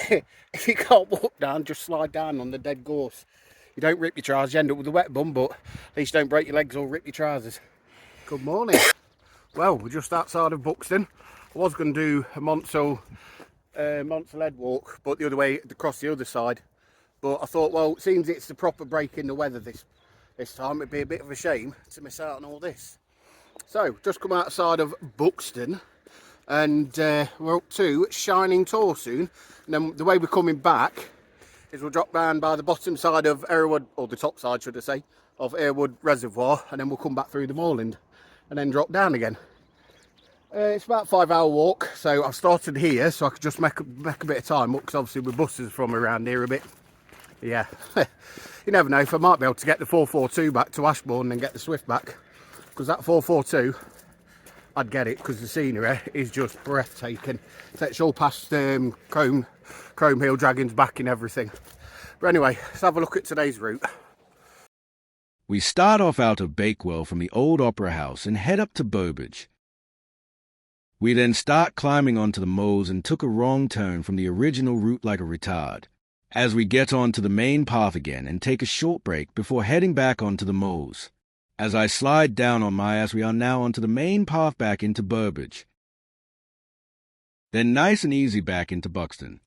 if you can't walk down, just slide down on the dead gorse. You don't rip your trousers, you end up with a wet bum, but at least you don't break your legs or rip your trousers. Good morning. Well, we're just outside of Buxton. I was going to do a Monsell lead walk, but the other way, across the other side. But I thought, well, it seems it's the proper break in the weather this time. It'd be a bit of a shame to miss out on all this. So, just come outside of Buxton, and we're up to Shining Tor soon. And then the way we're coming back is we'll drop down by the bottom side of Errwood, or the top side should I say, of Errwood Reservoir, and then we'll come back through the moorland and then drop down again. It's about a 5-hour walk, so I've started here so I could just make a bit of time up, because obviously with buses from around here a bit. Yeah, you never know, if I might be able to get the 442 back to Ashbourne and get the Swift back, because that 442, I'd get it, because the scenery is just breathtaking. Takes you all past Chrome Hill, Dragon's Back and everything. But anyway, let's have a look at today's route. We start off out of Bakewell from the old Opera House and head up to Burbage. We then start climbing onto the moors and took a wrong turn from the original route like a retard, as we get onto the main path again and take a short break before heading back onto the moors. As I slide down on my ass, we are now onto the main path back into Burbage. Then nice and easy back into Buxton.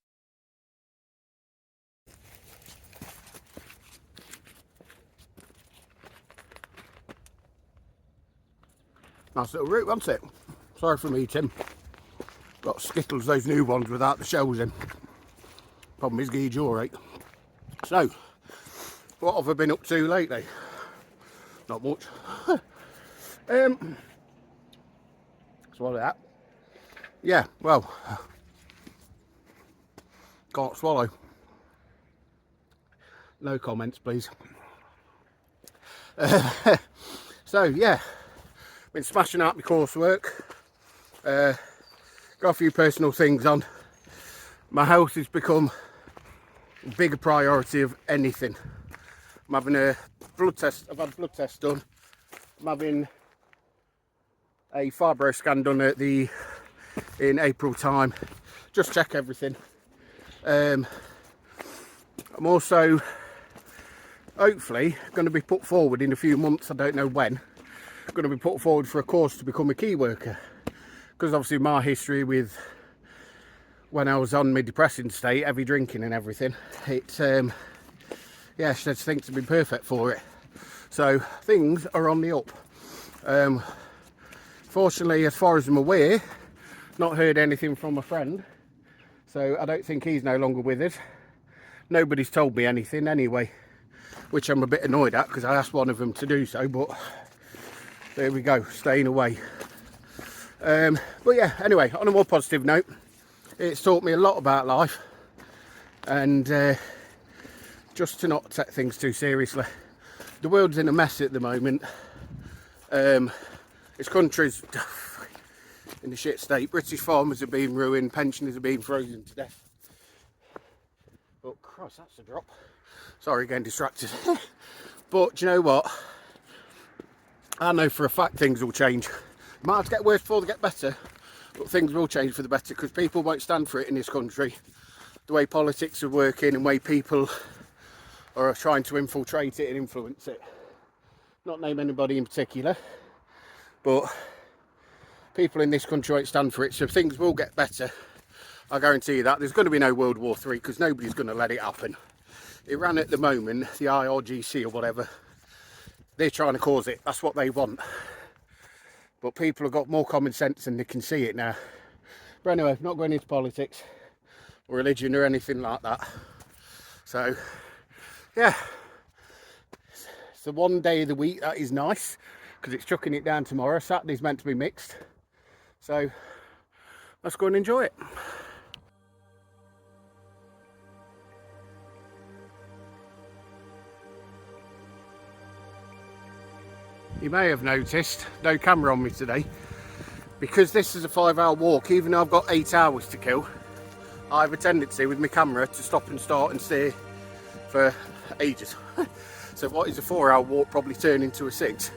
Nice little route, wasn't it? Sorry for me, Tim. Got Skittles, those new ones without the shells in. Problem is, Gage, all right. So, what have I been up to lately? Not much. Swallow that. Yeah, well, can't swallow. No comments, please. So, yeah, been smashing out my coursework. Got a few personal things on. My health has become a bigger priority of anything. I'm having a blood test. I've had a blood test done. I'm having a fibro scan done in April time. Just check everything. I'm also hopefully going to be put forward in a few months. I don't know when. I'm going to be put forward for a course to become a key worker, because obviously my history with when I was on my depressing state, heavy drinking and everything, it's yeah, she thinks to be perfect for it. So things are on the up. Fortunately, as far as I'm aware, not heard anything from a friend, so I don't think he's no longer with us. Nobody's told me anything anyway, which I'm a bit annoyed at, because I asked one of them to do so, but there we go, staying away. But yeah, anyway, on a more positive note, it's taught me a lot about life, and just to not take things too seriously. The world's in a mess at the moment. This country's in a shit state. British farmers are being ruined, pensioners are being frozen to death. But Christ, that's a drop. Sorry, getting distracted. But do you know what? I know for a fact things will change. Might have to get worse before they get better, but things will change for the better, because people won't stand for it in this country. The way politics are working and the way people are trying to infiltrate it and influence it. Not name anybody in particular, but people in this country won't stand for it, so things will get better. I guarantee you that. There's going to be no World War III, because nobody's going to let it happen. Iran at the moment, the IRGC or whatever, they're trying to cause it. That's what they want. But people have got more common sense and they can see it now. But anyway, not going into politics or religion or anything like that. So, yeah. It's the one day of the week that is nice, because it's chucking it down tomorrow. Saturday's meant to be mixed. So, let's go and enjoy it. You may have noticed, no camera on me today, because this is a 5-hour walk. Even though I've got 8 hours to kill, I have a tendency with my camera to stop and start and stay for ages. So what is a 4-hour walk probably turn into a 6.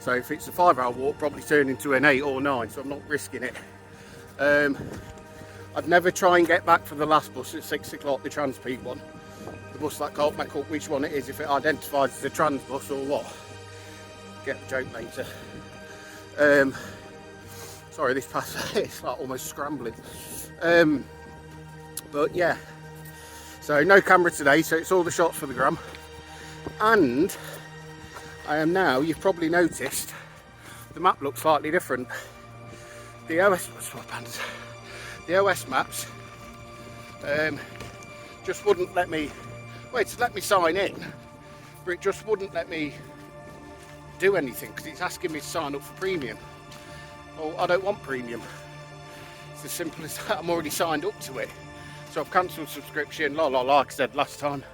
So if it's a 5-hour walk, probably turn into an 8 or 9, so I'm not risking it. I I'd never try and get back for the last bus at 6 o'clock, the Transpeak one. The bus that can't make up which one it is, if it identifies as a trans bus or what. Get the joke later. Sorry, this path it's like almost scrambling. But yeah, so no camera today, so it's all the shots for the gram. And I am now, you've probably noticed, the map looks slightly different. The OS maps just wouldn't let me, well, it's let me sign in, but it just wouldn't let me do anything because it's asking me to sign up for premium. Well, I don't want premium. It's as simple as that. I'm already signed up to it. So I've cancelled subscription, like I said last time.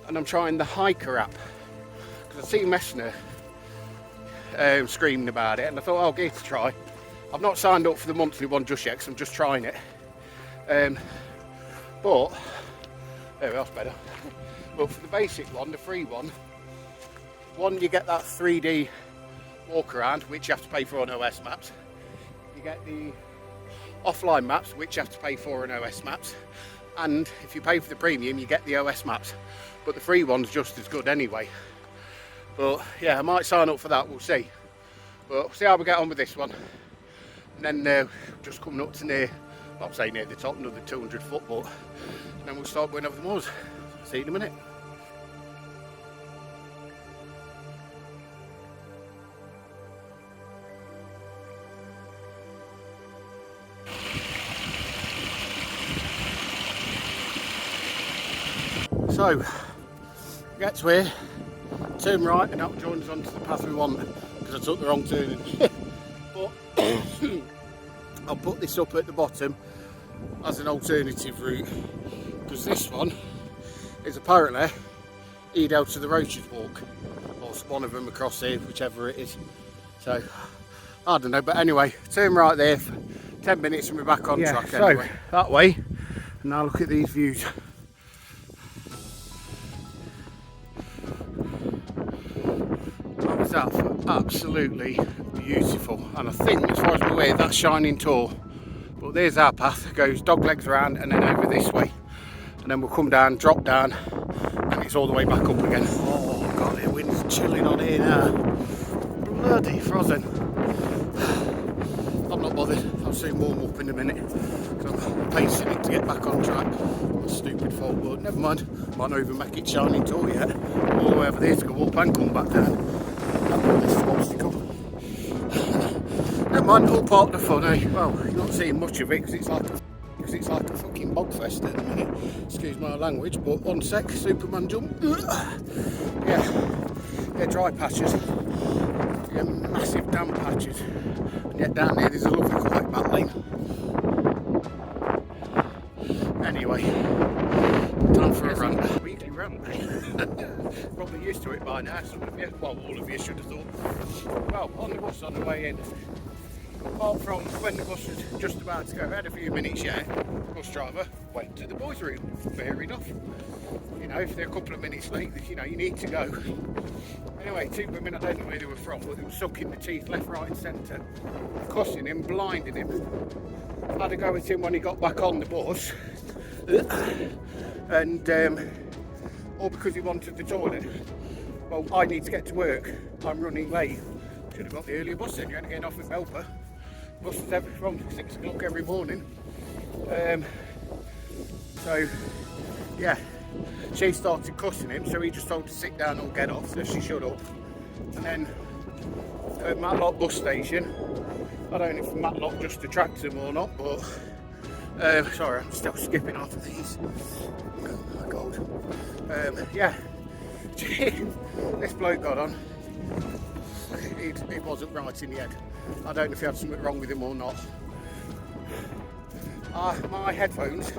And I'm trying the Hiiker app. Because I see Messner screaming about it, and I thought, I'll give it a try. I've not signed up for the monthly one just yet, because I'm just trying it. But, there we are, better. But for the basic one, the free one, you get that 3D walk around, which you have to pay for on OS maps. You get the offline maps, which you have to pay for on OS maps. And if you pay for the premium, you get the OS maps. But the free one's just as good anyway. But yeah, I might sign up for that, we'll see. But we'll see how we get on with this one. And then just coming up to near, not say near the top, another 200 foot, but then we'll start going over the moors. See you in a minute. So, get to here, turn right, and that'll join us onto the path we want, because I took the wrong turning. But I'll put this up at the bottom as an alternative route, because this one is apparently lead out to the Roaches Walk, or one of them across here, whichever it is. So, I don't know, but anyway, turn right there for 10 minutes and we're back on track anyway. So, that way, and now look at these views. That's absolutely beautiful, and I think, as far as I'm aware, that's Shining Tor. But there's our path, it goes dog legs around and then over this way, and then we'll come down, drop down, and it's all the way back up again. Oh god, the wind's chilling on here now, bloody frozen. I'm not bothered, I'll soon warm up in a minute, because I'm pacing it to get back on track. My stupid fault, but never mind, might not even make it Shining Tor yet. All the way over there to go up and come back down. Never mind, all part of the fun, eh? Well, you're not seeing much of it because it's like a fucking bog fest at the minute. Excuse my language, but one sec, Superman jump. Yeah, dry patches. Yeah, massive damp patches. And yet down there there's a lovely quiet back lane. Anyway, time for a rant. Weekly rant. Probably used to it by now, some of you. Well, all of you should have thought. Well, on the bus on the way in. Apart from when the bus was just about to go, we had a few minutes yet. The bus driver went to the boys' room. Fair enough. You know, if they're a couple of minutes late, you know, you need to go. Anyway, two women, I don't know where they were from, but they were sucking the teeth left, right and centre, cussing him, blinding him. Had a go at him when he got back on the bus. And all because he wanted the toilet. Well, I need to get to work. I'm running late. Should have got the earlier bus then. You had to get off at Belper. Bus is from 6 o'clock every morning. So, yeah, she started cussing him, so he just told her to sit down or get off, so she shut up. And then at Matlock bus station, I don't know if Matlock just attracts him or not, but sorry, I'm still skipping off of these. Oh my god. Yeah, this bloke got on. It wasn't right in the head. I don't know if he had something wrong with him or not. My headphones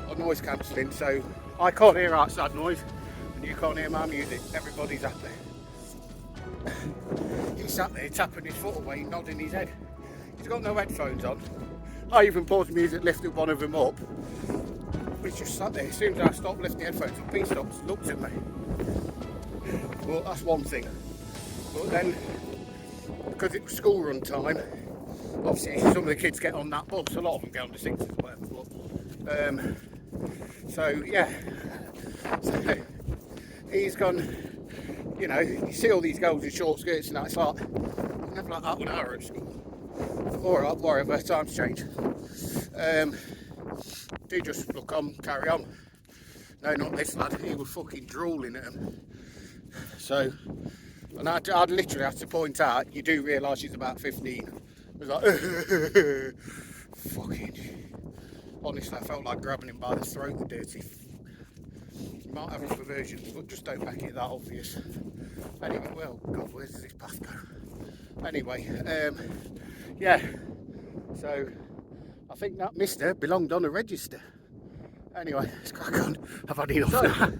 are noise cancelling, so I can't hear outside noise and you can't hear my music. Everybody's happy. He sat there tapping his foot away, nodding his head. He's got no headphones on. I even paused the music, lifted one of them up. He's just sat there. As soon as I stopped lifting the headphones up, he stopped, looked at me. Well, that's one thing. But then, because it was school run time, obviously some of the kids get on that bus, a lot of them get on the 6s or whatever, but, so yeah, so he's gone, you know, you see all these girls in short skirts and that, it's like, never like that when I were at school. Alright, whatever, times change. Do just look on, carry on. No, not this lad, he was fucking drooling at him. So, and I'd literally have to point out, you do realise she's about 15. It was like, fucking, honestly, I felt like grabbing him by the throat, the dirty You might have other versions, but just don't make it that obvious. Anyway, well, God, where does this path go? Anyway, yeah, so I think that mister belonged on a register. Anyway, let's crack on. I've had enough now.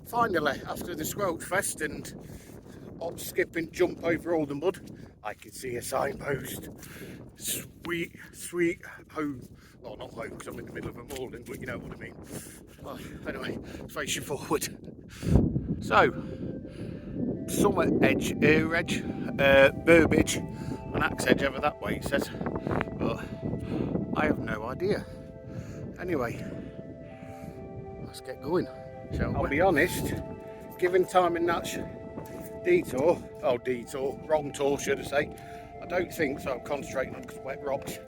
Finally, after the Squelch Fest and hop, skip and jump over all the mud, I could see a signpost. Sweet, sweet home. Well, not home because I'm in the middle of a moorland, but you know what I mean. Well, anyway, face you forward. So, Summer Edge, Edge, Burbage, and Axe Edge over that way, it says. But I have no idea. Anyway, let's get going, shall we? I'll be honest, given time in that detour, wrong tour should I say, I don't think, so I'm concentrating on wet rocks,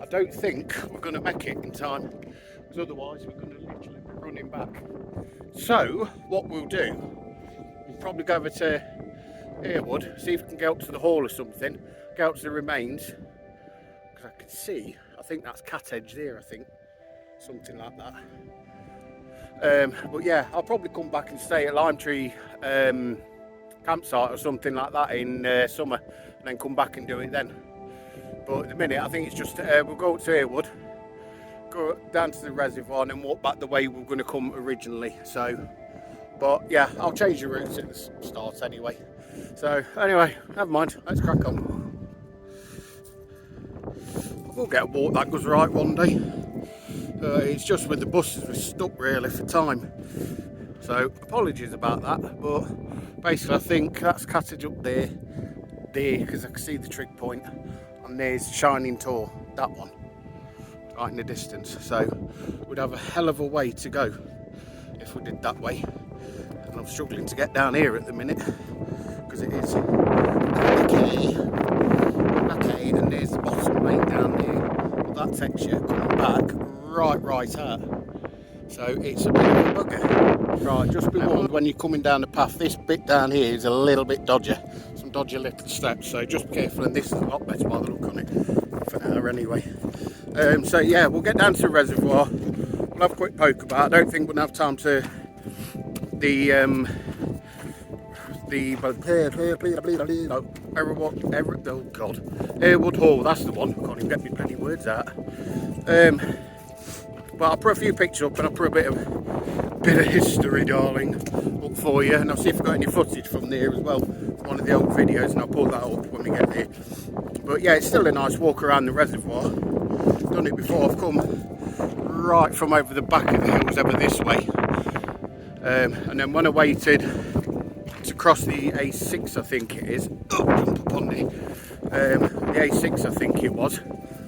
I don't think we're going to make it in time, because otherwise we're going to literally be running back. So, what we'll do, we'll probably go over to Errwood, see if we can get up to the hall or something, go up to the remains, because I can see, I think that's Cat Edge there, I think, something like that. But yeah, I'll probably come back and stay at Lime Tree campsite or something like that in summer, and then come back and do it then. But at the minute, I think it's just we'll go up to Errwood, go down to the reservoir, and then walk back the way we were going to come originally. So, but yeah, I'll change the routes at the start anyway. So anyway, never mind. Let's crack on. We'll get a walk that goes right one day. It's just with the buses, we're stuck really for time. So apologies about that, but basically I think that's Cattage up there, because I can see the trig point, and there's Shining Tor, that one, right in the distance. So we'd have a hell of a way to go if we did that way. And I'm struggling to get down here at the minute, because it is okay, and there's the bottom lane down there, but that texture coming back right out. So it's a bit of a bugger. Right, just be warned when you're coming down the path, this bit down here is a little bit dodgy. Some dodgy little steps, so just be careful, and this is a lot better by the look on it, for now anyway. So yeah, we'll get down to the reservoir, we'll have a quick poke about. I don't think we'll have time to Errwood Hall, that's the one, can't even get my bloody words out. But I'll put a few pictures up, and I'll put a bit of history, darling, up for you, and I'll see if I've got any footage from there as well, from one of the old videos, and I'll pull that up when we get there. But yeah, it's still a nice walk around the reservoir. Done it before, I've come right from over the back of the hills over this way, and then when I waited to cross the A6, I think it is, jump up on the A6 I think it was,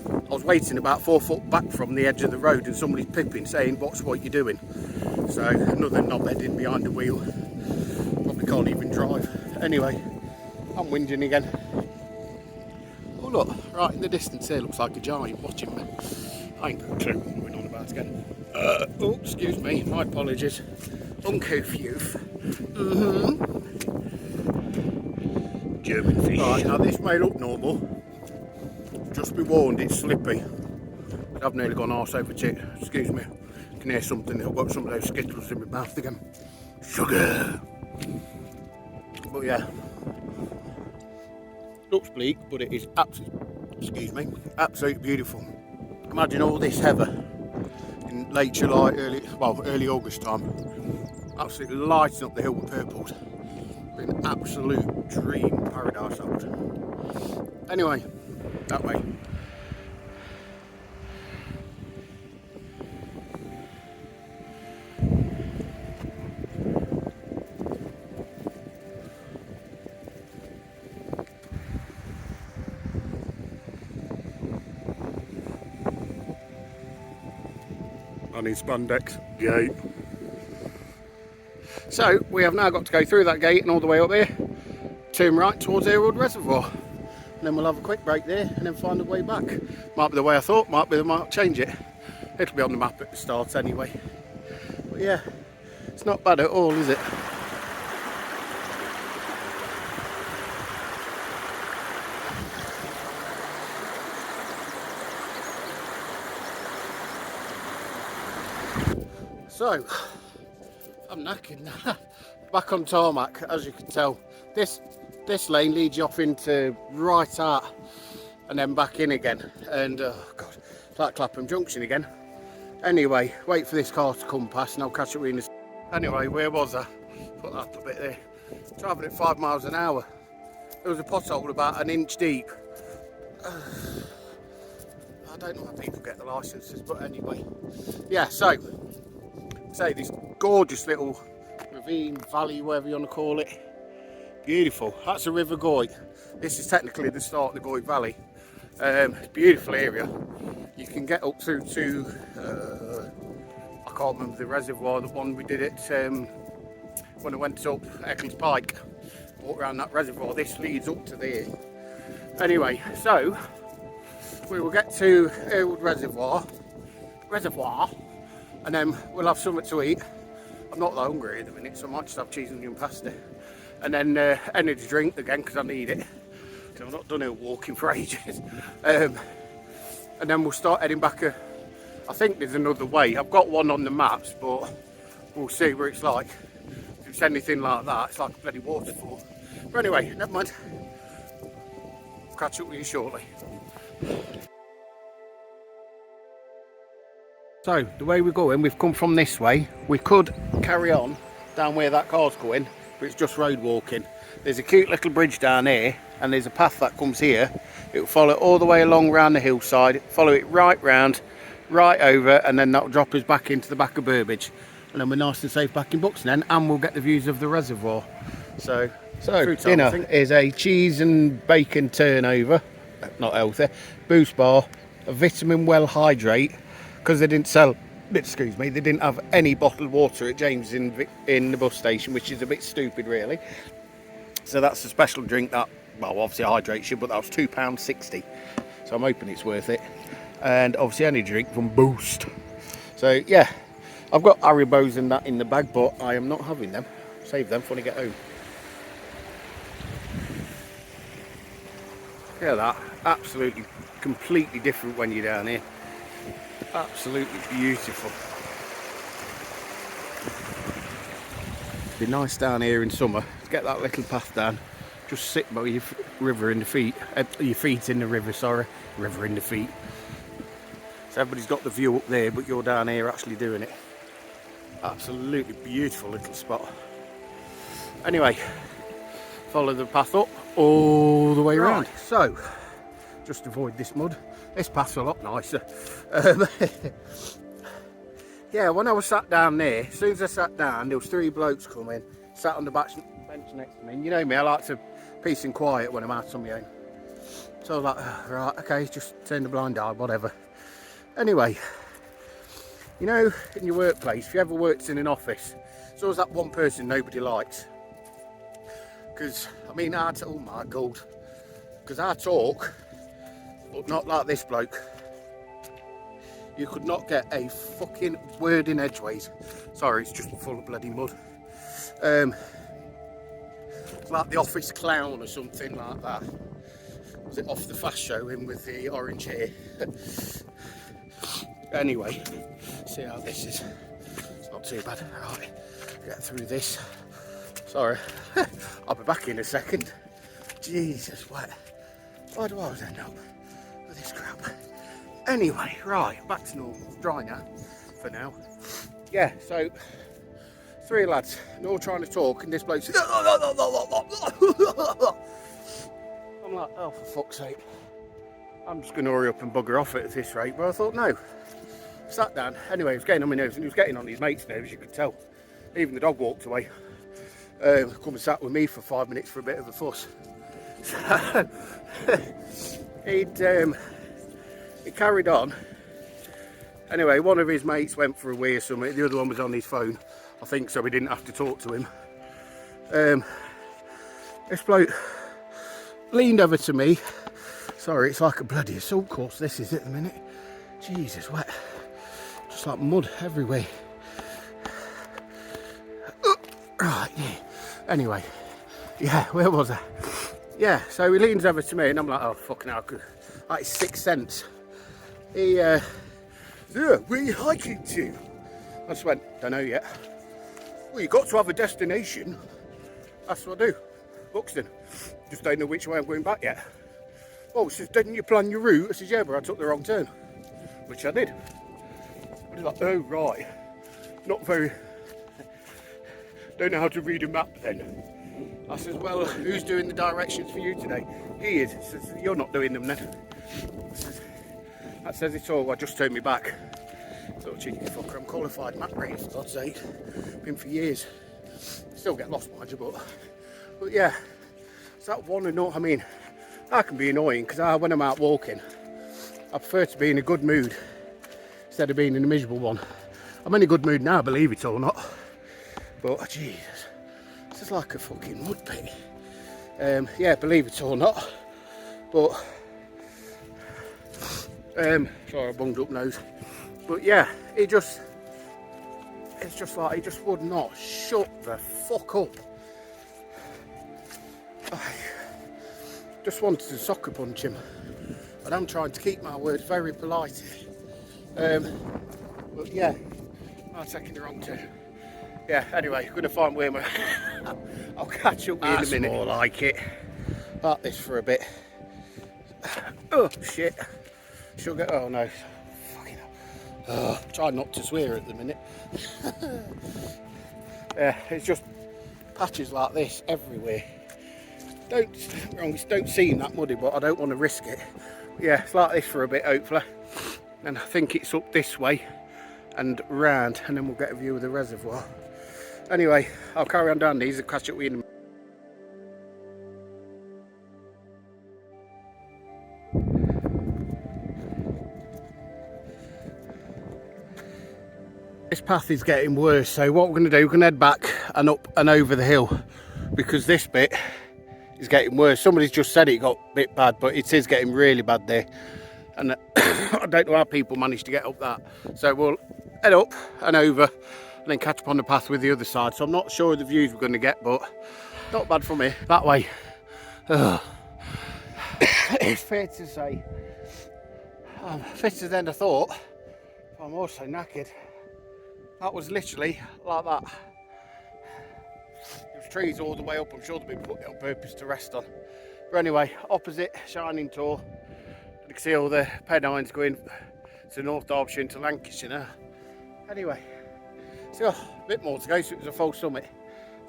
I was waiting about 4 foot back from the edge of the road, and somebody's pipping saying, "What's what you doing?" So another knobhead in behind the wheel, probably can't even drive. Anyway, I'm whinging again. Oh look, right in the distance there looks like a giant watching me. I ain't got a clue what I'm going on about again. Oh, excuse me, my apologies. Uncouth youth. German fish. Right, now this may look normal. Just be warned, it's slippy. I've nearly gone arse over tit. Excuse me. You can hear something. I've got some of those Skittles in my mouth again. Sugar. But yeah, looks bleak, but it is absolutely, absolutely beautiful. Imagine all this heather in late July, early August time. Absolutely lighting up the hill with purples. Been an absolute dream paradise out. Anyway, that way. man in spandex. Gate. So we have now got to go through that gate and all the way up here, turn right towards Errwood Reservoir, and then we'll have a quick break there and then find a way back. Might be the way I thought, might be they might change it. It'll be on the map at the start anyway. But yeah, it's not bad at all, is it? So, I'm knackered now. Back on tarmac, as you can tell. This lane leads you off into right out and then back in again. And oh god, it's like Clapham Junction again. Anyway, wait for this car to come past and I'll catch up with you in a... Anyway, where was I? Put that a bit there. Travelling at 5 miles an hour. There was a pothole about an inch deep. I don't know how people get the licences, but anyway. Yeah, so say this gorgeous little ravine, valley, whatever you want to call it. Beautiful. That's a River Goy. This is technically the start of the Goy Valley. It's a beautiful area. You can get up through to I can't remember the reservoir, the one we did it when I went up Eccles Pike. Walk around that reservoir. This leads up to there. Anyway, so we will get to Errwood Reservoir, and then we'll have something to eat. I'm not that hungry at the minute, so I might just have cheese and onion pasta. And then energy drink again, because I need it. So I've not done it walking for ages. And then we'll start heading back. I think there's another way. I've got one on the maps, but we'll see what it's like. If it's anything like that, it's like a bloody waterfall. But anyway, never mind. I'll catch up with you shortly. So the way we're going, we've come from this way. We could carry on down where that car's going, but it's just road walking. There's a cute little bridge down here, and there's a path that comes here. It will follow all the way along round the hillside, follow it right round, right over, and then that'll drop us back into the back of Burbage. And then we're nice and safe back in Buxton, and we'll get the views of the reservoir. So dinner is a cheese and bacon turnover, not healthy, boost bar, a vitamin well hydrate, because they didn't sell, excuse me, they didn't have any bottled water at James in the bus station, which is a bit stupid really. So that's a special drink that, well, obviously hydrates you, but that was £2.60. So I'm hoping it's worth it. And obviously any drink from Boost. So yeah, I've got Haribos and that in the bag, but I am not having them. Save them for when I get home. Look at that, absolutely, completely different when you're down here. Absolutely beautiful. It'd be nice down here in summer to get that little path down. Just sit by your river in the feet, your feet in the river, sorry, river in the feet. So everybody's got the view up there, but you're down here actually doing it. Absolutely beautiful little spot. Anyway, follow the path up all the way around. So, just avoid this mud. This path's a lot nicer. Yeah, when I was sat down there, as soon as I sat down, there was 3 blokes coming, sat on the bench next to me. And you know me, I like to peace and quiet when I'm out on my own. So I was like, oh, right, okay, just turn the blind eye, whatever. Anyway, you know, in your workplace, if you ever worked in an office, there's always that one person nobody likes. Because, I mean, oh my God, because I talk, but not like this bloke. You could not get a fucking word in edgeways. Sorry, it's just full of bloody mud. It's like the office clown or something like that. Was it Off the Fast Show, him with the orange hair? Anyway, see how this is. It's not too bad. Right, get through this. Sorry, I'll be back in a second. Jesus, what? Why do I always end up with this crap? Anyway, right, back to normal. Dry now, for now. Yeah, so 3 lads, and all trying to talk, and this bloke's I'm like, oh, for fuck's sake. I'm just going to hurry up and bugger off at this rate, but I thought, no. Sat down. Anyway, he was getting on my nerves, and he was getting on his mate's nerves, you could tell. Even the dog walked away. Come and sat with me for 5 minutes for a bit of a fuss. He carried on, Anyway, one of his mates went for a wee or something, the other one was on his phone, I think, so we didn't have to talk to him. This bloke leaned over to me. Sorry, it's like a bloody assault course, this is at the minute. Jesus, wet. Just like mud everywhere. Right, yeah. Anyway, yeah, where was I? Yeah, so he leans over to me and I'm like, oh, fucking hell, like it's 6 cents. He, yeah, where are you hiking to? I just went, don't know yet. Well, you got to have a destination. That's what I do. Buxton. Just don't know which way I'm going back yet. Oh, he says, didn't you plan your route? I said, yeah, but I took the wrong turn. Which I did. I was like, oh, right. Not very... Don't know how to read a map then. I says, well, who's doing the directions for you today? He is. He says, you're not doing them then. That says it all. I just turned me back. Little cheeky fucker. I'm qualified map reader, for God's sake. Been for years. Still get lost, mind you, but yeah. It's that one and not. I mean, that can be annoying because when I'm out walking, I prefer to be in a good mood instead of being in a miserable one. I'm in a good mood now, believe it or not. But Jesus, this is like a fucking mud pit. Yeah, believe it or not. But sorry, I bunged up nose. But yeah, it's just like he just would not shut the fuck up. I just wanted to soccer punch him, but I'm trying to keep my words very polite. But yeah, I'm taking the wrong turn. Yeah, anyway, gonna find where my I'll catch up with you in a minute. More like it. Like this for a bit. Oh shit. Sugar. Oh no. Fucking hell. Try not to swear at the minute. Yeah, it's just patches like this everywhere. Don't seem that muddy, but I don't want to risk it. Yeah, it's like this for a bit, hopefully. And I think it's up this way and round, and then we'll get a view of the reservoir. Anyway, I'll carry on down these and catch up with you in a minute. This path is getting worse, so what we're going to do, we're going to head back and up and over the hill, because this bit is getting worse. Somebody's just said it got a bit bad, but it is getting really bad there, and I don't know how people managed to get up that. So we'll head up and over and then catch up on the path with the other side. So I'm not sure of the views we're going to get, but not bad from here that way. It's fair to say I'm fitter than I thought. I'm also knackered. That was literally like that. There's trees all the way up. I'm sure they've been put it on purpose to rest on. But anyway, opposite Shining Tor, you can see all the Pennines going to North Derbyshire into Lancashire now. Anyway, so a bit more to go, so it was a full summit.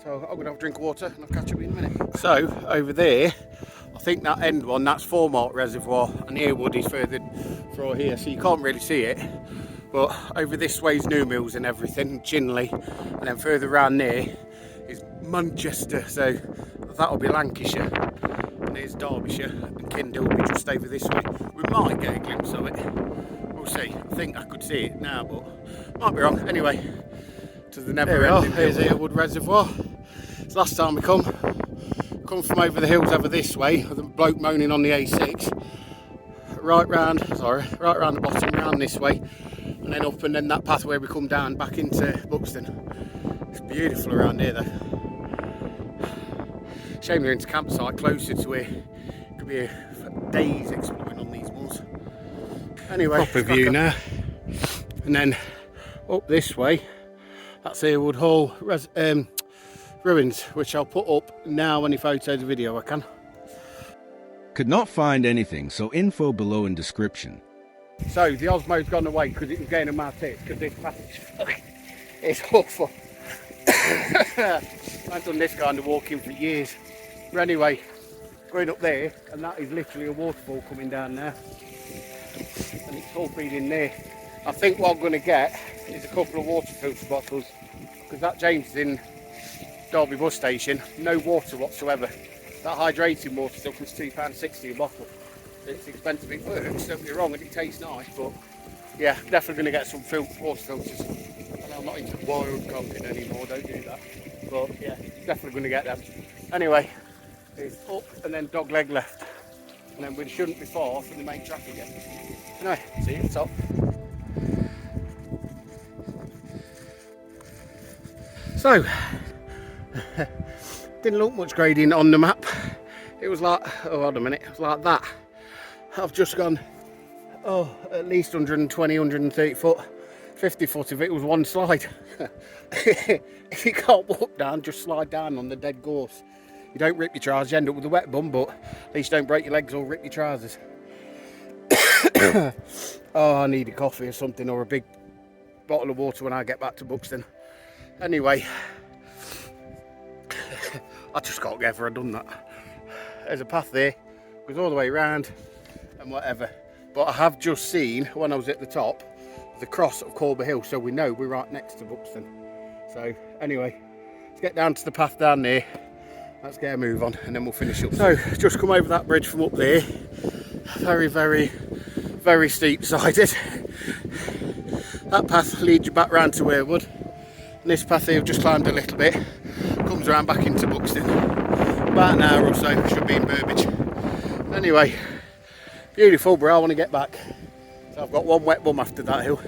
So I'm going to have a drink of water and I'll catch up in a minute. So over there, I think that end one, that's Foremark Reservoir, and Errwood is further through here, so you can't really see it. But over this way is New Mills and everything, Chinley, and then further around there is Manchester, so that'll be Lancashire. And there's Derbyshire, and Kindle will be just over this way. We might get a glimpse of it. We'll see. I think I could see it now, but might be wrong. Anyway, to the never-ending. Here's Errwood Reservoir. It's last time we come from over the hills over this way, with a bloke moaning on the A6. Right round the bottom, round this way, and then up, and then that path where we come down back into Buxton. It's beautiful around here though. Shame we're into campsite closer to here. Could be days exploring on these ones. Anyway, proper view now. And then up this way, that's Errwood Hall ruins, which I'll put up now any photos or video I can. Could not find anything, so info below in description. So the Osmo's gone away because it was getting on my tits, because this path is awful. I've done this kind of walking for years. But anyway, going up there, and that is literally a waterfall coming down now. And it's all feeding there. I think what I'm going to get is a couple of water filter bottles, because that James is in Derby bus station, no water whatsoever. That hydrating water stuff was £2.60 a bottle. It's expensive, it works, don't get me wrong, and it tastes nice, but yeah, definitely going to get some water filters. And I'm not into wild camping anymore, don't do that. But yeah, definitely going to get them. Anyway, it's up and then dog leg left. And then we shouldn't be far from the main track again. Anyway, see you at the top. So, didn't look much grading on the map. It was like, oh, hold a minute, it was like that. I've just gone, at least 120, 130 foot, 50 foot if it was one slide. If you can't walk down, just slide down on the dead gorse. You don't rip your trousers, you end up with a wet bum, but at least you don't break your legs or rip your trousers. Oh, I need a coffee or something, or a big bottle of water when I get back to Buxton. Anyway, I just can't get ever done that. There's a path there, goes all the way around and whatever. But I have just seen, when I was at the top, the cross of Corber Hill, so we know we're right next to Buxton. So anyway, let's get down to the path down there. Let's get a move on and then we'll finish up. So, just come over that bridge from up there. Very, very, very steep sided. That path leads you back round to Errwood. And this path here, we've just climbed a little bit, comes around back into Buxton. About an hour or so, should be in Burbage. Anyway, beautiful, but I want to get back. So I've got one wet bum after that hill.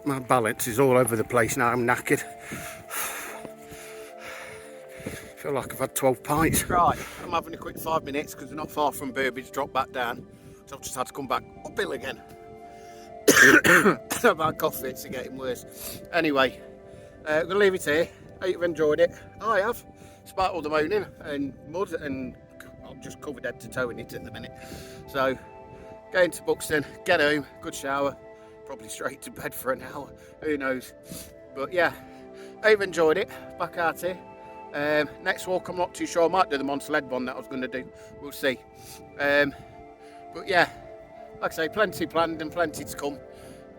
My balance is all over the place now, I'm knackered. Feel like I've had 12 pints. Right, I'm having a quick 5 minutes because we're not far from Burbage, drop back down. So I've just had to come back uphill again. My cough fits are getting worse. Anyway, I'm going to leave it here. Hope you've enjoyed it. I have, despite all the moaning and mud, and I'm just covered head to toe in it at the minute. So, going to Buxton, get home, good shower, probably straight to bed for an hour, who knows. But yeah, hope you've enjoyed it. Back out here. Next walk, I'm not too sure. I might do the Monster Lead one that I was going to do. We'll see. But yeah, like I say, plenty planned and plenty to come.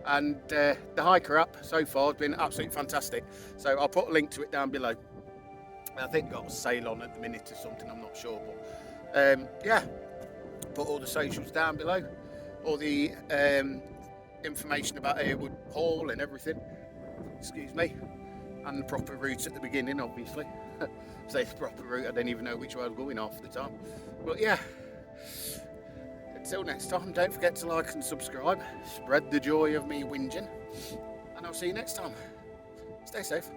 And the Hiker app so far has been absolutely fantastic. So I'll put a link to it down below. I think got a sale on at the minute or something, I'm not sure. But yeah, put all the socials down below. All the information about Errwood Hall and everything. Excuse me. And the proper route at the beginning, obviously. Say the proper route, I don't even know which way I'm going half the time. But yeah, until next time, don't forget to like and subscribe. Spread the joy of me whinging. And I'll see you next time. Stay safe.